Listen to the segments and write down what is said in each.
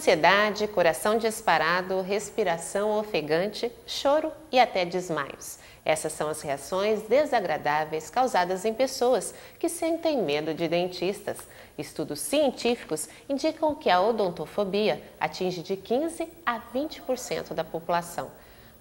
ansiedade, coração disparado, respiração ofegante, choro e até desmaios. Essas são as reações desagradáveis causadas em pessoas que sentem medo de dentistas. Estudos científicos indicam que a odontofobia atinge de 15% a 20% da população.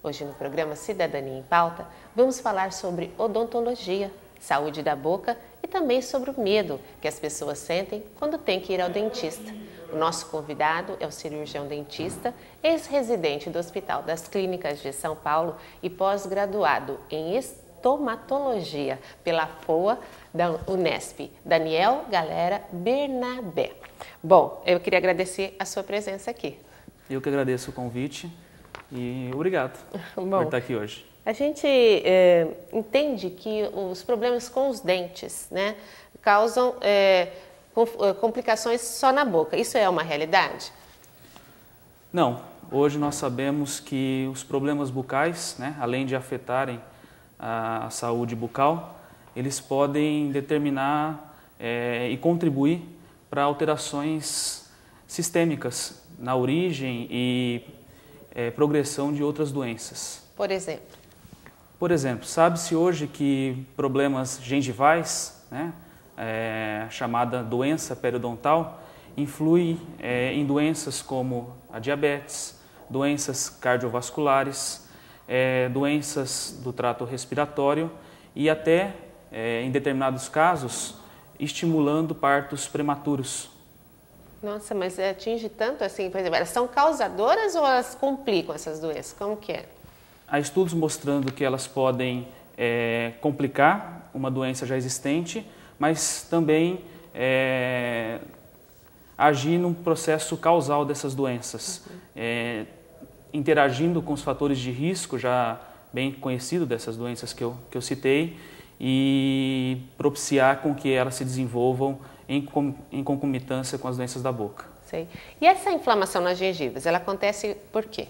Hoje no programa Cidadania em Pauta, vamos falar sobre odontologia, saúde da boca e também sobre o medo que as pessoas sentem quando têm que ir ao dentista. O nosso convidado é o cirurgião dentista, ex-residente do Hospital das Clínicas de São Paulo e pós-graduado em estomatologia pela FOA da Unesp, Daniel Galera Bernabé. Bom, eu queria agradecer a sua presença aqui. Eu que agradeço o convite e obrigado por estar aqui hoje. A gente entende que os problemas com os dentes, né, causam complicações só na boca. Isso é uma realidade? Não. Hoje nós sabemos que os problemas bucais, né, além de afetarem a saúde bucal, eles podem determinar e contribuir para alterações sistêmicas na origem e progressão de outras doenças. Por exemplo? Por exemplo, sabe-se hoje que problemas gengivais, né, chamada doença periodontal, influi em doenças como a diabetes, doenças cardiovasculares, doenças do trato respiratório e até, em determinados casos, estimulando partos prematuros. Nossa, mas atinge tanto assim, por exemplo, elas são causadoras ou elas complicam essas doenças? Como que é? Há estudos mostrando que elas podem complicar uma doença já existente, mas também agir num processo causal dessas doenças, interagindo com os fatores de risco já bem conhecidos dessas doenças que eu citei e propiciar com que elas se desenvolvam em concomitância com as doenças da boca. Sei. E essa inflamação nas gengivas, ela acontece por quê?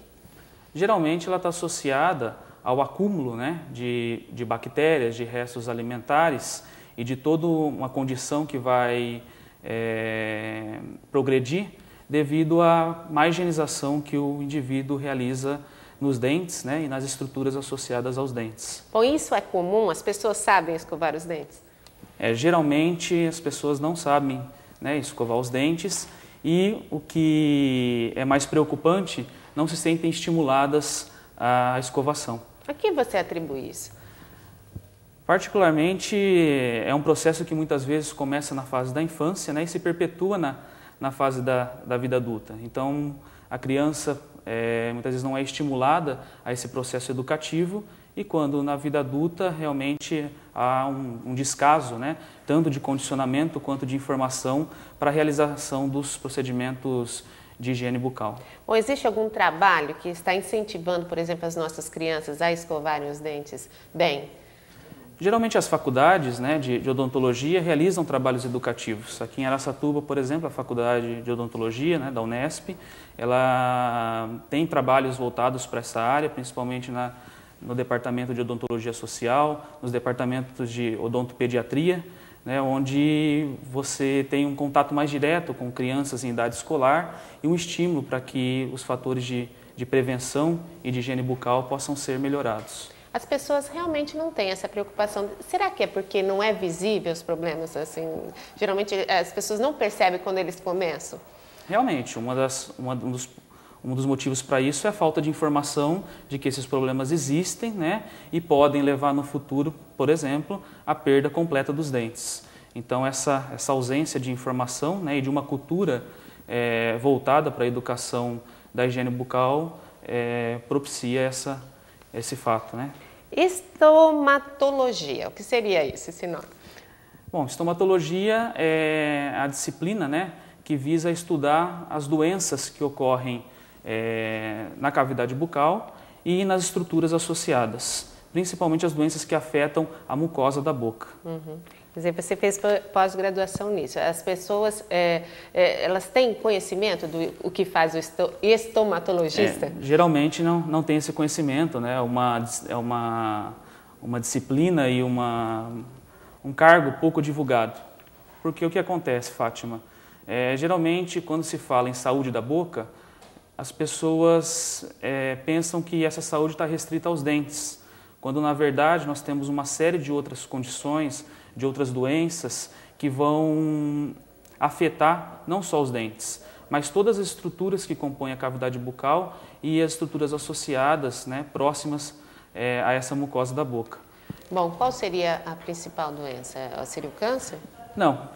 Geralmente ela está associada ao acúmulo, né, de bactérias, de restos alimentares e de toda uma condição que vai progredir devido à má higienização que o indivíduo realiza nos dentes, né, e nas estruturas associadas aos dentes. Bom, isso é comum? As pessoas sabem escovar os dentes? Geralmente as pessoas não sabem, né, escovar os dentes e o que é mais preocupante, não se sentem estimuladas à escovação. A que você atribui isso? Particularmente, é um processo que muitas vezes começa na fase da infância, né, e se perpetua na fase da vida adulta. Então, a criança muitas vezes não é estimulada a esse processo educativo e quando na vida adulta realmente há um descaso, né, tanto de condicionamento quanto de informação para a realização dos procedimentos de higiene bucal. Ou existe algum trabalho que está incentivando, por exemplo, as nossas crianças a escovarem os dentes bem? Geralmente as faculdades, né, de odontologia realizam trabalhos educativos. Aqui em Araçatuba, por exemplo, a Faculdade de Odontologia, né, da Unesp, ela tem trabalhos voltados para essa área, principalmente no Departamento de Odontologia Social, nos departamentos de odontopediatria, né, onde você tem um contato mais direto com crianças em idade escolar e um estímulo para que os fatores de prevenção e de higiene bucal possam ser melhorados. As pessoas realmente não têm essa preocupação. Será que é porque não é visível os problemas? Assim, geralmente as pessoas não percebem quando eles começam? Realmente, um dos motivos para isso é a falta de informação de que esses problemas existem, né, e podem levar no futuro, por exemplo, à perda completa dos dentes. Então, essa ausência de informação, né, e de uma cultura voltada para a educação da higiene bucal propicia esse fato, né? Estomatologia, o que seria isso, esse nome? Bom, estomatologia é a disciplina, né, que visa estudar as doenças que ocorrem na cavidade bucal e nas estruturas associadas, principalmente as doenças que afetam a mucosa da boca. Uhum. Quer dizer, você fez pós-graduação nisso. As pessoas, elas têm conhecimento do que faz o estomatologista? Geralmente não tem esse conhecimento, né? É uma disciplina e um cargo pouco divulgado. Porque o que acontece, Fátima? Geralmente, quando se fala em saúde da boca, as pessoas pensam que essa saúde está restrita aos dentes, quando na verdade nós temos uma série de outras condições, de outras doenças que vão afetar não só os dentes, mas todas as estruturas que compõem a cavidade bucal e as estruturas associadas, né, próximas a essa mucosa da boca. Bom, qual seria a principal doença? Seria o câncer? Não,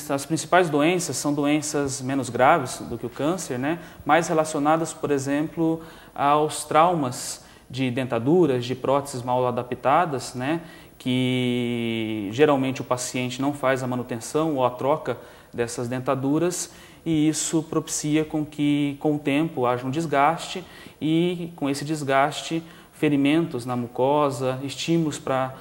as principais doenças são doenças menos graves do que o câncer, né, mais relacionadas, por exemplo, aos traumas de dentaduras, de próteses mal adaptadas, né, que geralmente o paciente não faz a manutenção ou a troca dessas dentaduras, e isso propicia com que, com o tempo, haja um desgaste e, com esse desgaste, ferimentos na mucosa, estímulos para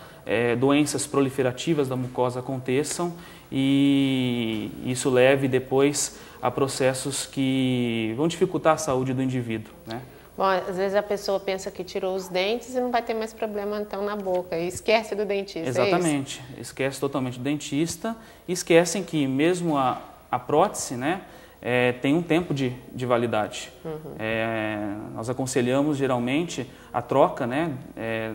doenças proliferativas da mucosa aconteçam e isso leve depois a processos que vão dificultar a saúde do indivíduo, né? Bom, às vezes a pessoa pensa que tirou os dentes e não vai ter mais problema então na boca e esquece do dentista. Exatamente, esquece totalmente do dentista e esquecem que mesmo a prótese, né, tem um tempo de validade. Nós aconselhamos geralmente a troca, né,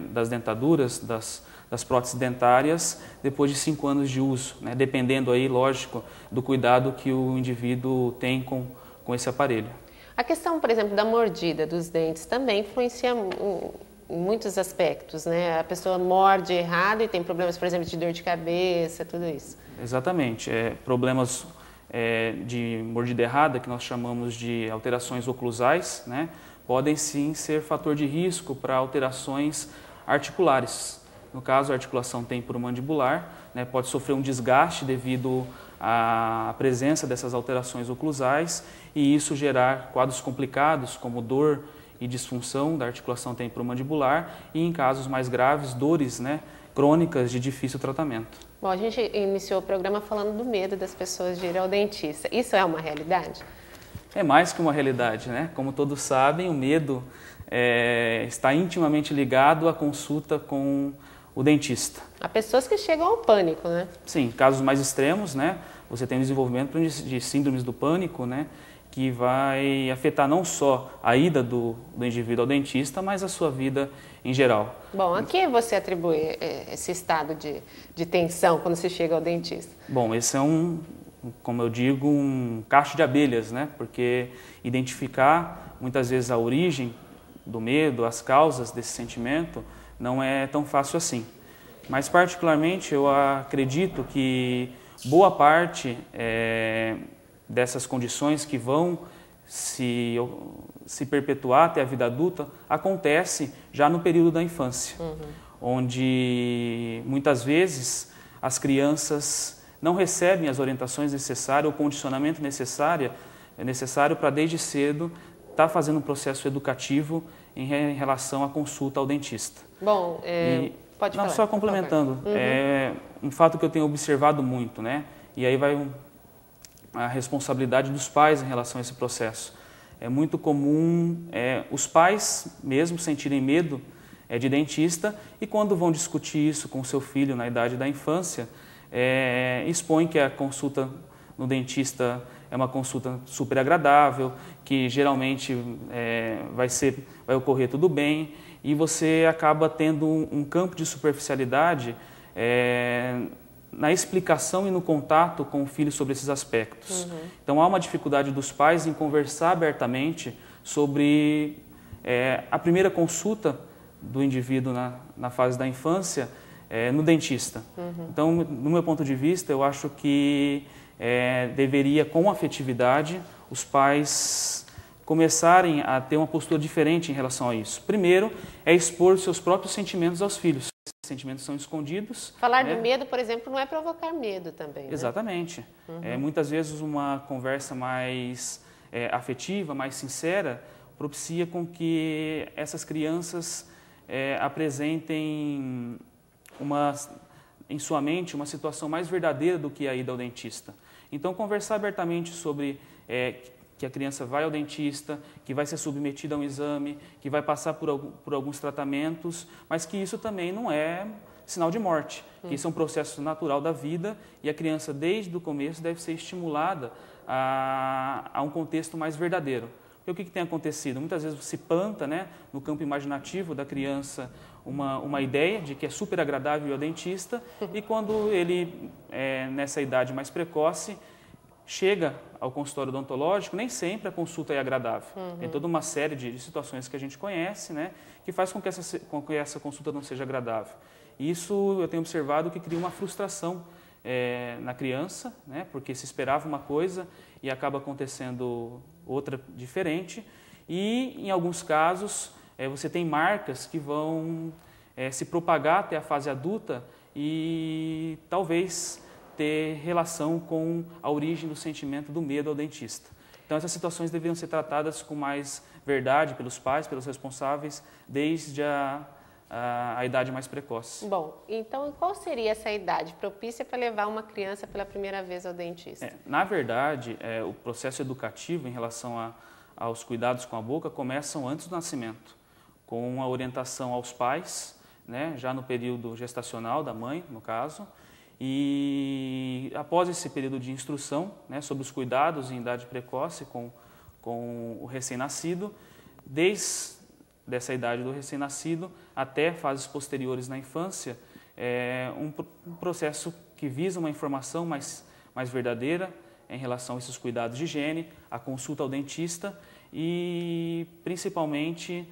das dentaduras, das próteses dentárias depois de 5 anos de uso, né, dependendo aí, lógico, do cuidado que o indivíduo tem com esse aparelho. A questão, por exemplo, da mordida dos dentes também influencia em muitos aspectos, né? A pessoa morde errado e tem problemas, por exemplo, de dor de cabeça, tudo isso. Exatamente. Problemas de mordida errada, que nós chamamos de alterações oclusais, né? Podem sim ser fator de risco para alterações articulares. No caso, a articulação temporomandibular, né, pode sofrer um desgaste devido à presença dessas alterações oclusais e isso gerar quadros complicados como dor e disfunção da articulação temporomandibular e, em casos mais graves, dores, né, crônicas de difícil tratamento. Bom, a gente iniciou o programa falando do medo das pessoas de ir ao dentista. Isso é uma realidade? É mais que uma realidade, né? Como todos sabem, o medo está intimamente ligado à consulta com o dentista. Há pessoas que chegam ao pânico, né? Sim, casos mais extremos, né? Você tem o desenvolvimento de síndromes do pânico, né? Que vai afetar não só a ida do indivíduo ao dentista, mas a sua vida em geral. Bom, a que você atribui esse estado de tensão quando se chega ao dentista? Bom, esse é como eu digo, um cacho de abelhas, né? Porque identificar muitas vezes a origem do medo, as causas desse sentimento, não é tão fácil assim. Mas, particularmente, eu acredito que boa parte dessas condições que vão se perpetuar até a vida adulta acontece já no período da infância, onde muitas vezes as crianças não recebem as orientações necessárias, o condicionamento necessário para desde cedo estar fazendo um processo educativo em relação à consulta ao dentista. Bom, pode falar. Só complementando, é um fato que eu tenho observado muito, né? E aí vai a responsabilidade dos pais em relação a esse processo. É muito comum os pais mesmo sentirem medo de dentista e quando vão discutir isso com o seu filho na idade da infância, expõem que a consulta no dentista é uma consulta super agradável, que geralmente vai ocorrer tudo bem e você acaba tendo um campo de superficialidade na explicação e no contato com o filho sobre esses aspectos. Então há uma dificuldade dos pais em conversar abertamente sobre a primeira consulta do indivíduo na fase da infância no dentista. Então, no meu ponto de vista, eu acho que deveria, com afetividade, os pais começarem a ter uma postura diferente em relação a isso. Primeiro, expor seus próprios sentimentos aos filhos. Esses sentimentos são escondidos. Falar de medo, por exemplo, não é provocar medo também, né? Exatamente. Muitas vezes uma conversa mais afetiva, mais sincera, propicia com que essas crianças apresentem em sua mente uma situação mais verdadeira do que a ida ao dentista. Então, conversar abertamente sobre que a criança vai ao dentista, que vai ser submetida a um exame, que vai passar por alguns tratamentos, mas que isso também não é sinal de morte, que isso é um processo natural da vida e a criança, desde o começo, deve ser estimulada a um contexto mais verdadeiro, Porque o que tem acontecido? Muitas vezes se planta, né, no campo imaginativo da criança uma ideia de que é super agradável ir ao dentista e quando ele, nessa idade mais precoce, chega ao consultório odontológico, nem sempre a consulta é agradável. Tem toda uma série de situações que a gente conhece, né, que faz com que essa consulta não seja agradável. Isso eu tenho observado que cria uma frustração na criança, né, porque se esperava uma coisa e acaba acontecendo outra diferente. E, em alguns casos, você tem marcas que vão se propagar até a fase adulta e talvez ter relação com a origem do sentimento do medo ao dentista. Então, essas situações deveriam ser tratadas com mais verdade pelos pais, pelos responsáveis, desde a idade mais precoce. Bom, então qual seria essa idade propícia para levar uma criança pela primeira vez ao dentista? Na verdade, o processo educativo em relação aos cuidados com a boca começam antes do nascimento, com a orientação aos pais, né, já no período gestacional da mãe, no caso, e após esse período de instrução, né, sobre os cuidados em idade precoce com o recém-nascido, desde dessa idade do recém-nascido até fases posteriores na infância, um processo que visa uma informação mais verdadeira em relação a esses cuidados de higiene, a consulta ao dentista e, principalmente,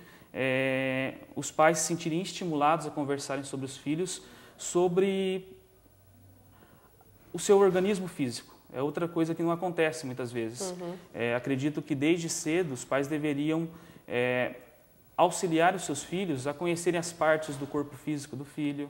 os pais se sentirem estimulados a conversarem sobre os filhos, sobre o seu organismo físico. É outra coisa que não acontece muitas vezes. Acredito que desde cedo os pais deveriam auxiliar os seus filhos a conhecerem as partes do corpo físico do filho,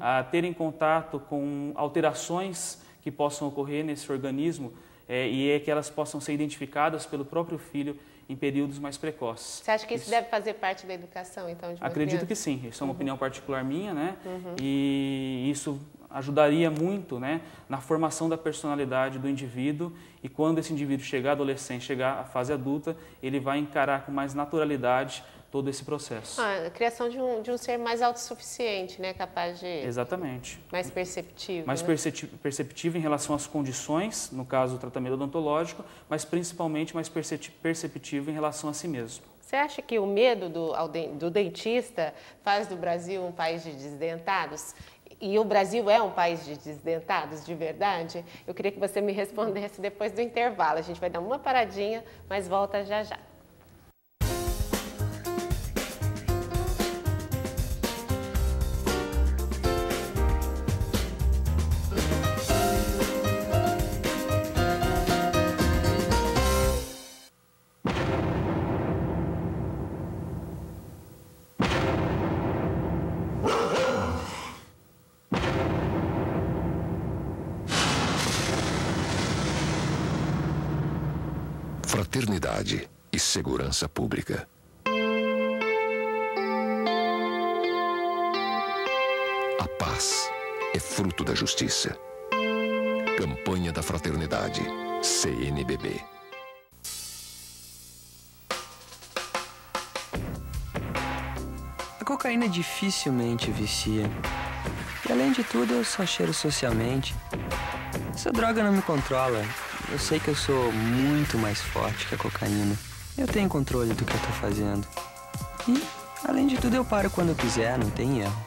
a terem contato com alterações que possam ocorrer nesse organismo e que elas possam ser identificadas pelo próprio filho em períodos mais precoces. Você acha que isso deve fazer parte da educação, então, de uma Acredito criança? que sim. Isso é uma opinião particular minha, né? E isso ajudaria muito, né, na formação da personalidade do indivíduo e quando esse indivíduo chegar à adolescência, chegar à fase adulta, ele vai encarar com mais naturalidade todo esse processo. A criação de um ser mais autossuficiente, né, capaz de... Exatamente. Mais perceptivo. Mais perceptivo em relação às condições, no caso do tratamento odontológico, mas principalmente mais perceptivo em relação a si mesmo. Você acha que o medo do dentista faz do Brasil um país de desdentados? E o Brasil é um país de desdentados, de verdade? Eu queria que você me respondesse depois do intervalo. A gente vai dar uma paradinha, mas volta já já. Fraternidade e segurança pública. A paz é fruto da justiça. Campanha da Fraternidade, CNBB. A cocaína dificilmente vicia. E além de tudo, eu só cheiro socialmente. Essa droga não me controla. Eu sei que eu sou muito mais forte que a cocaína. Eu tenho controle do que eu tô fazendo. E, além de tudo, eu paro quando eu quiser, não tem erro.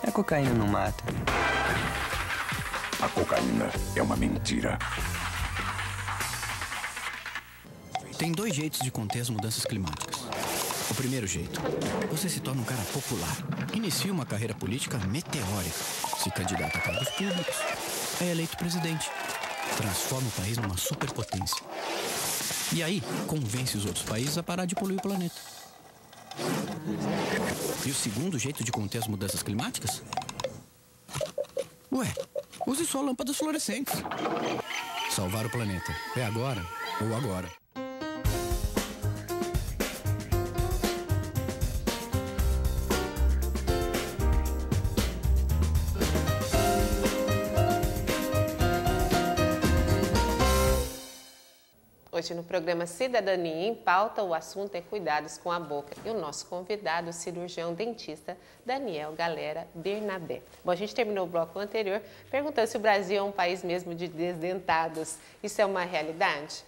A cocaína não mata. A cocaína é uma mentira. Tem dois jeitos de conter as mudanças climáticas. O primeiro jeito, você se torna um cara popular. Inicia uma carreira política meteórica. Se candidata a cargos públicos. É eleito presidente. Transforma o país numa superpotência. E aí, convence os outros países a parar de poluir o planeta. E o segundo jeito de conter as mudanças climáticas? Ué, use só lâmpadas fluorescentes. Salvar o planeta. É agora ou agora. Hoje no programa Cidadania em Pauta, o assunto é cuidados com a boca. E o nosso convidado, o cirurgião dentista Daniel Galera Bernabé. Bom, a gente terminou o bloco anterior perguntando se o Brasil é um país mesmo de desdentados. Isso é uma realidade?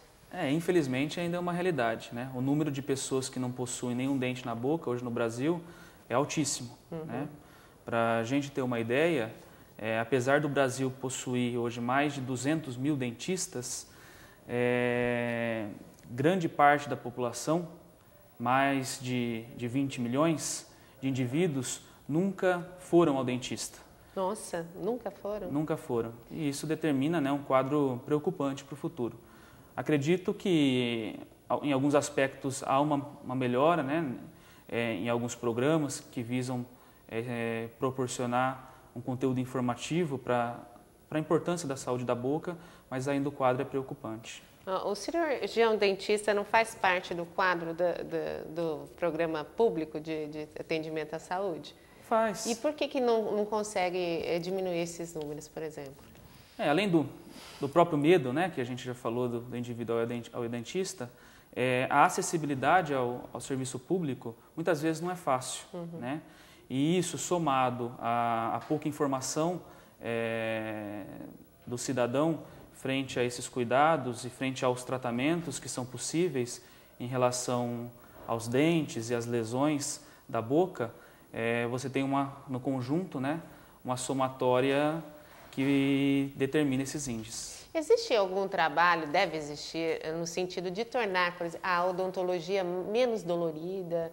Infelizmente ainda é uma realidade, né? O número de pessoas que não possuem nenhum dente na boca hoje no Brasil é altíssimo, né? Para a gente ter uma ideia, apesar do Brasil possuir hoje mais de 200 mil dentistas, grande parte da população, mais de 20 milhões de indivíduos, nunca foram ao dentista. Nossa, nunca foram? Nunca foram. E isso determina, né, um quadro preocupante para o futuro. Acredito que, em alguns aspectos, há uma melhora, né, em alguns programas que visam proporcionar um conteúdo informativo para a importância da saúde da boca, mas ainda o quadro é preocupante. O cirurgião dentista não faz parte do quadro do programa público de atendimento à saúde? Faz. E por que não consegue diminuir esses números, por exemplo? Além do próprio medo, né, que a gente já falou do indivíduo ao dentista, a acessibilidade ao serviço público muitas vezes não é fácil, né? E isso, somado à pouca informação do cidadão frente a esses cuidados e frente aos tratamentos que são possíveis em relação aos dentes e às lesões da boca, você tem no conjunto, né, uma somatória que determina esses índices. Existe algum trabalho, deve existir, no sentido de tornar, por exemplo, a odontologia menos dolorida,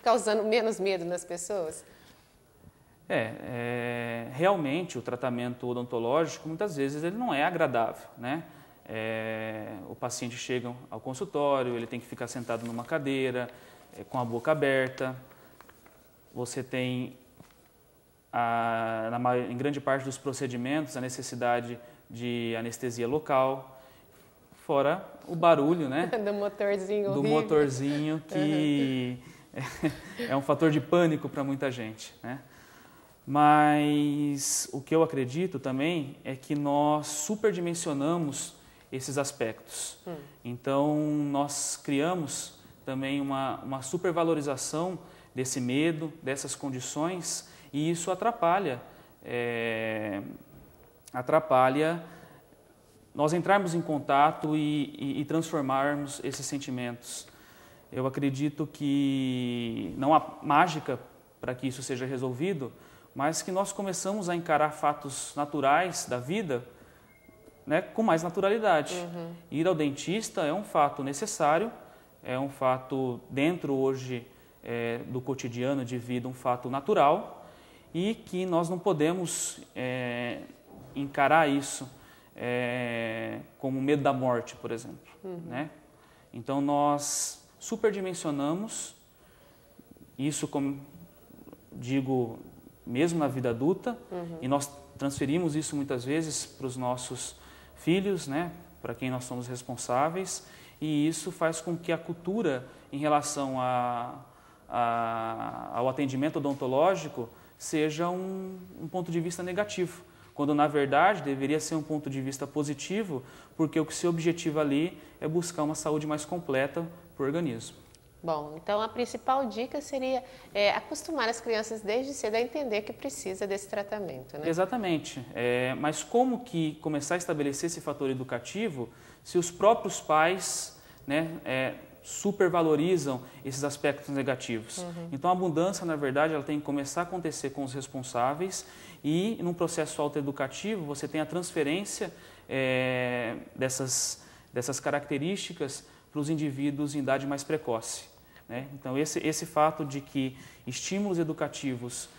causando menos medo nas pessoas? Realmente o tratamento odontológico muitas vezes ele não é agradável, né? O paciente chega ao consultório, ele tem que ficar sentado numa cadeira, com a boca aberta. Você tem, em grande parte dos procedimentos, a necessidade de anestesia local, fora o barulho, né? Do motorzinho horrível. Do motorzinho, que é um fator de pânico para muita gente, né? Mas o que eu acredito também é que nós superdimensionamos esses aspectos. Então, nós criamos também uma supervalorização desse medo, dessas condições, e isso atrapalha nós entrarmos em contato e transformarmos esses sentimentos. Eu acredito que não há mágica para que isso seja resolvido, mas que nós começamos a encarar fatos naturais da vida, né, com mais naturalidade. Ir ao dentista é um fato necessário, é um fato dentro hoje do cotidiano de vida, um fato natural, e que nós não podemos encarar isso como medo da morte, por exemplo. Né? Então nós superdimensionamos isso, como digo, mesmo na vida adulta, e nós transferimos isso muitas vezes para os nossos filhos, né, para quem nós somos responsáveis, e isso faz com que a cultura em relação ao atendimento odontológico seja um ponto de vista negativo, quando na verdade deveria ser um ponto de vista positivo, porque o que se objetiva ali é buscar uma saúde mais completa para o organismo. Bom, então a principal dica seria acostumar as crianças desde cedo a entender que precisa desse tratamento, né? Exatamente. Mas como que começar a estabelecer esse fator educativo se os próprios pais, né, supervalorizam esses aspectos negativos? Então a mudança, na verdade, ela tem que começar a acontecer com os responsáveis, e num processo autoeducativo você tem a transferência dessas características para os indivíduos em idade mais precoce. Então, esse fato de que estímulos educativos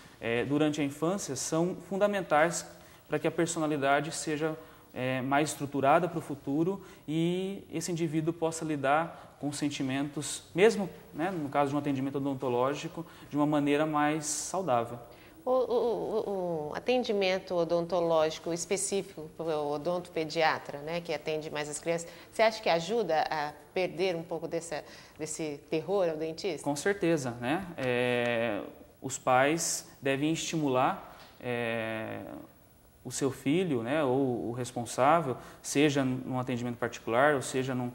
durante a infância são fundamentais para que a personalidade seja mais estruturada para o futuro e esse indivíduo possa lidar com sentimentos, mesmo, né, no caso de um atendimento odontológico, de uma maneira mais saudável. O atendimento odontológico específico para o odontopediatra, né, que atende mais as crianças, você acha que ajuda a perder um pouco desse terror ao dentista? Com certeza, né? Os pais devem estimular o seu filho, né, ou o responsável, seja num atendimento particular ou seja num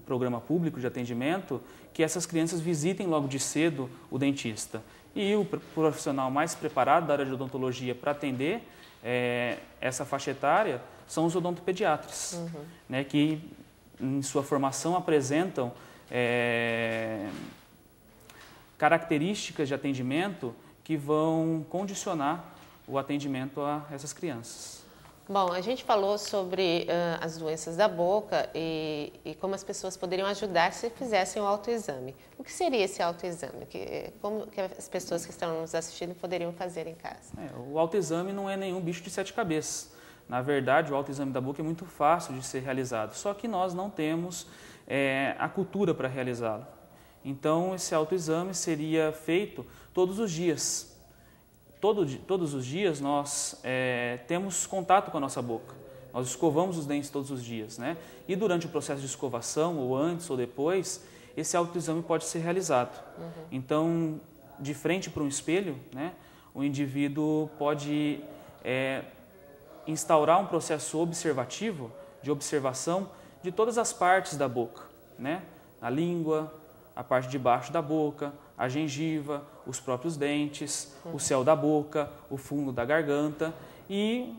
programa público de atendimento, que essas crianças visitem logo de cedo o dentista. E o profissional mais preparado da área de odontologia para atender essa faixa etária são os odontopediatras, né, que em sua formação apresentam características de atendimento que vão condicionar o atendimento a essas crianças. Bom, a gente falou sobre as doenças da boca e como as pessoas poderiam ajudar se fizessem o autoexame. O que seria esse autoexame? Como que as pessoas que estão nos assistindo poderiam fazer em casa? O autoexame não é nenhum bicho de 7 cabeças. Na verdade, o autoexame da boca é muito fácil de ser realizado, só que nós não temos a cultura para realizá-lo. Então, esse autoexame seria feito todos os dias. Todos os dias nós temos contato com a nossa boca, nós escovamos os dentes todos os dias, né? E durante o processo de escovação, ou antes ou depois, esse autoexame pode ser realizado. Então, de frente para um espelho, né, o indivíduo pode instaurar um processo observativo, de observação de todas as partes da boca, né? A língua, a parte de baixo da boca, a gengiva, os próprios dentes, o céu da boca, o fundo da garganta e,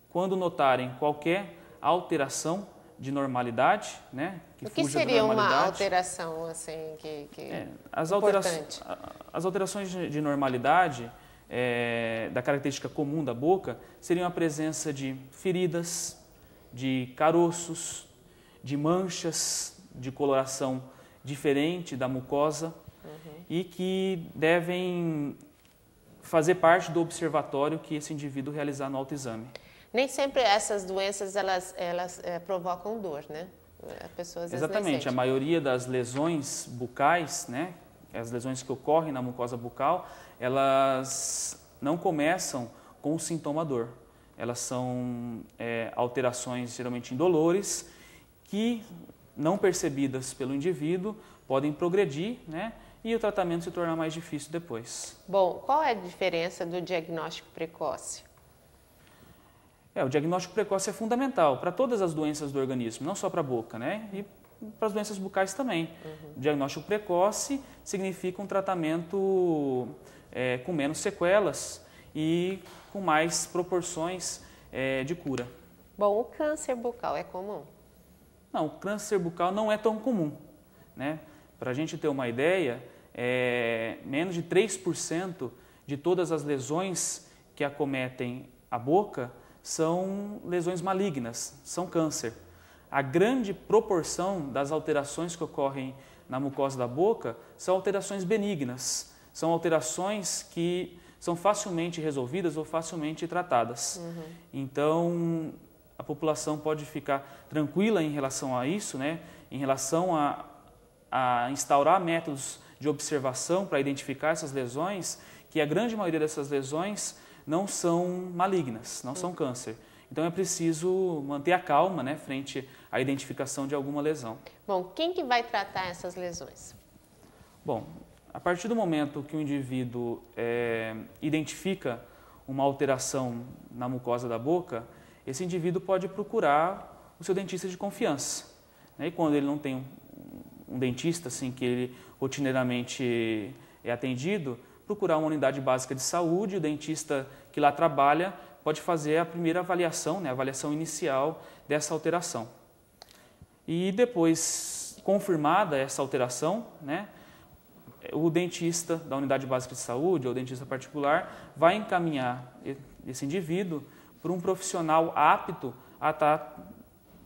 quando notarem qualquer alteração de normalidade, né, que o que fuja seria da normalidade, uma alteração assim importante? As alterações de normalidade da característica comum da boca seriam a presença de feridas, de caroços, de manchas de coloração diferente da mucosa e que devem fazer parte do observatório que esse indivíduo realizar no autoexame. Nem sempre essas doenças elas provocam dor, né? Exatamente, a maioria das lesões bucais, né, as lesões que ocorrem na mucosa bucal, elas não começam com o sintoma dor. Elas são alterações geralmente indolores que, não percebidas pelo indivíduo, podem progredir, né, e o tratamento se tornar mais difícil depois. Bom, qual é a diferença do diagnóstico precoce? O diagnóstico precoce é fundamental para todas as doenças do organismo, não só para a boca, né, e para as doenças bucais também. O diagnóstico precoce significa um tratamento com menos sequelas e com mais proporções de cura. Bom, o câncer bucal é comum? Não, o câncer bucal não é tão comum, né? Para a gente ter uma ideia, menos de 3% de todas as lesões que acometem a boca são lesões malignas, são câncer. A grande proporção das alterações que ocorrem na mucosa da boca são alterações benignas, são alterações que são facilmente resolvidas ou facilmente tratadas. Então, a população pode ficar tranquila em relação a isso, né? Em relação a instaurar métodos de observação para identificar essas lesões, que a grande maioria dessas lesões não são malignas, não são câncer. Então é preciso manter a calma, né, frente à identificação de alguma lesão. Bom, quem que vai tratar essas lesões? Bom, a partir do momento que o indivíduo identifica uma alteração na mucosa da boca, esse indivíduo pode procurar o seu dentista de confiança, né? E quando ele não tem um dentista assim, que ele rotineiramente é atendido, procurar uma unidade básica de saúde, o dentista que lá trabalha pode fazer a primeira avaliação, né, a avaliação inicial dessa alteração. E depois, confirmada essa alteração, né, o dentista da unidade básica de saúde ou o dentista particular vai encaminhar esse indivíduo para um profissional apto a estar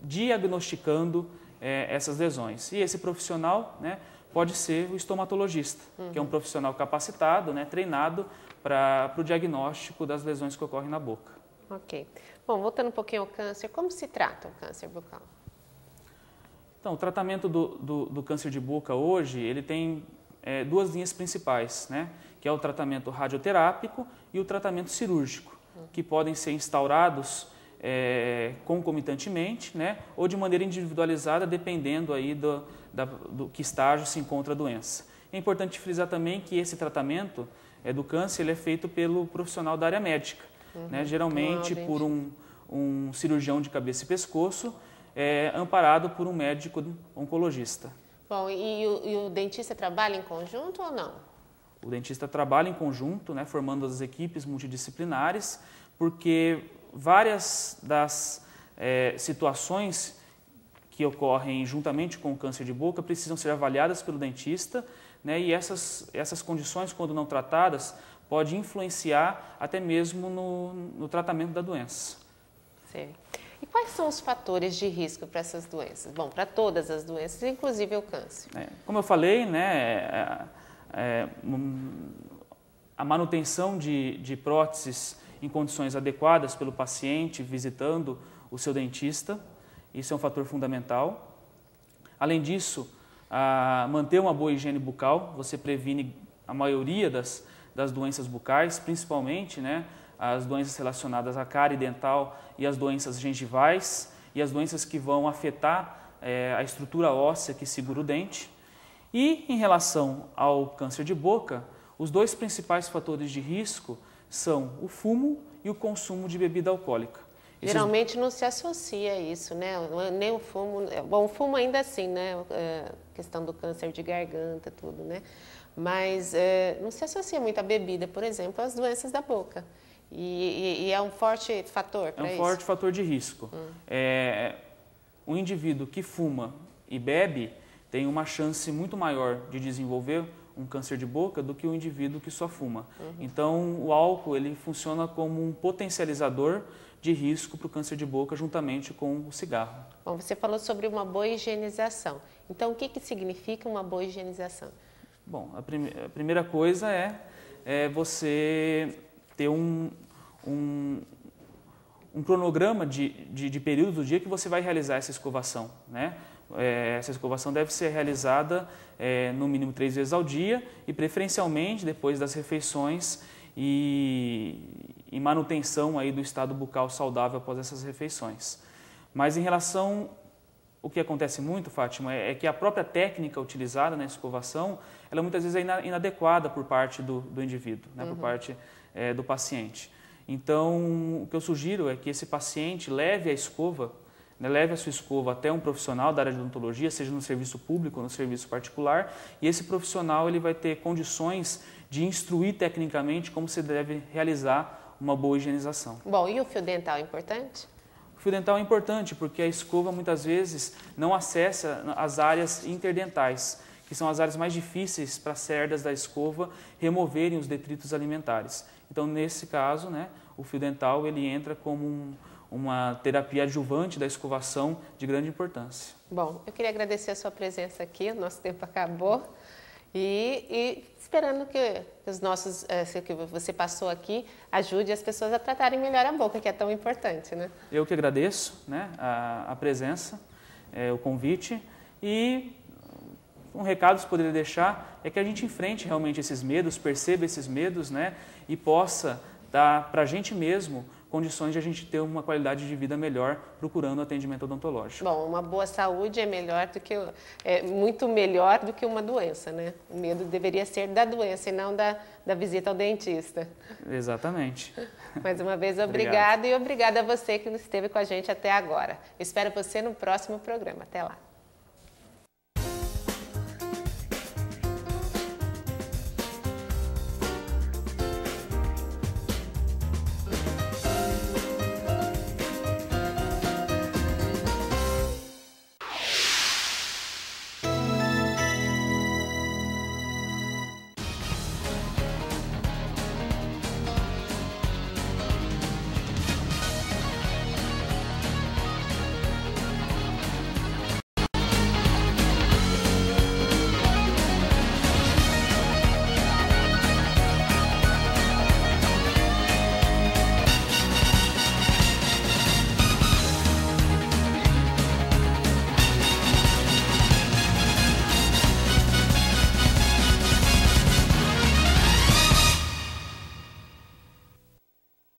diagnosticando essas lesões. E esse profissional, né, pode ser o estomatologista, que é um profissional capacitado, né, treinado para o diagnóstico das lesões que ocorrem na boca. Ok. Bom, voltando um pouquinho ao câncer, como se trata o câncer bucal? Então, o tratamento do câncer de boca hoje, ele tem duas linhas principais, né, que é o tratamento radioterápico e o tratamento cirúrgico, que podem ser instaurados concomitantemente, né, ou de maneira individualizada, dependendo aí do que estágio se encontra a doença. É importante frisar também que esse tratamento do câncer ele é feito pelo profissional da área médica, né, geralmente por um cirurgião de cabeça e pescoço, amparado por um médico oncologista. Bom, e o dentista trabalha em conjunto ou não? O dentista trabalha em conjunto, né, formando as equipes multidisciplinares, porque várias das situações que ocorrem juntamente com o câncer de boca precisam ser avaliadas pelo dentista, né, e essas condições, quando não tratadas, podem influenciar até mesmo no tratamento da doença. Sim. E quais são os fatores de risco para essas doenças? Bom, para todas as doenças, inclusive o câncer. Como eu falei, né, a manutenção de próteses em condições adequadas pelo paciente visitando o seu dentista, isso é um fator fundamental. Além disso, manter uma boa higiene bucal, você previne a maioria das doenças bucais, principalmente, né, as doenças relacionadas à cárie dental e as doenças gengivais e as doenças que vão afetar a estrutura óssea que segura o dente. E em relação ao câncer de boca, os dois principais fatores de risco são o fumo e o consumo de bebida alcoólica. Geralmente não se associa isso, né? Nem o fumo. Bom, o fumo ainda assim, né? Questão do câncer de garganta, tudo, né? Mas não se associa muito a bebida, por exemplo, às doenças da boca. E é um forte fator para isso? É um forte fator de risco. O indivíduo que fuma e bebe tem uma chance muito maior de desenvolver um câncer de boca do que o indivíduo que só fuma. Então, o álcool ele funciona como um potencializador de risco para o câncer de boca juntamente com o cigarro. Bom, você falou sobre uma boa higienização. Então, o que significa uma boa higienização? Bom, a primeira coisa é você ter um cronograma de período do dia que você vai realizar essa escovação, né? Essa escovação deve ser realizada no mínimo 3 vezes ao dia e preferencialmente depois das refeições e manutenção aí do estado bucal saudável após essas refeições. Mas em relação o que acontece muito, Fátima, é que a própria técnica utilizada na escovação, ela muitas vezes é inadequada por parte do indivíduo, né, por parte do paciente. Então, o que eu sugiro é que esse paciente leve a escova, né, leve a sua escova até um profissional da área de odontologia, seja no serviço público ou no serviço particular, e esse profissional ele vai ter condições de instruir tecnicamente como se deve realizar uma boa higienização. Bom, e o fio dental é importante? O fio dental é importante porque a escova muitas vezes não acessa as áreas interdentais, que são as áreas mais difíceis para as cerdas da escova removerem os detritos alimentares. Então, nesse caso, né, o fio dental ele entra como uma terapia adjuvante da escovação de grande importância. Bom, eu queria agradecer a sua presença aqui, nosso tempo acabou, e esperando que que você passou aqui ajude as pessoas a tratarem melhor a boca, que é tão importante, né? Eu que agradeço, né, a presença, o convite, e um recado que eu poderia deixar é que a gente enfrente realmente esses medos, perceba esses medos, né, e possa dar para a gente mesmo condições de a gente ter uma qualidade de vida melhor procurando atendimento odontológico. Bom, uma boa saúde é muito melhor do que uma doença, né? O medo deveria ser da doença e não da visita ao dentista. Exatamente. Mais uma vez, obrigada e obrigada a você que esteve com a gente até agora. Espero você no próximo programa. Até lá.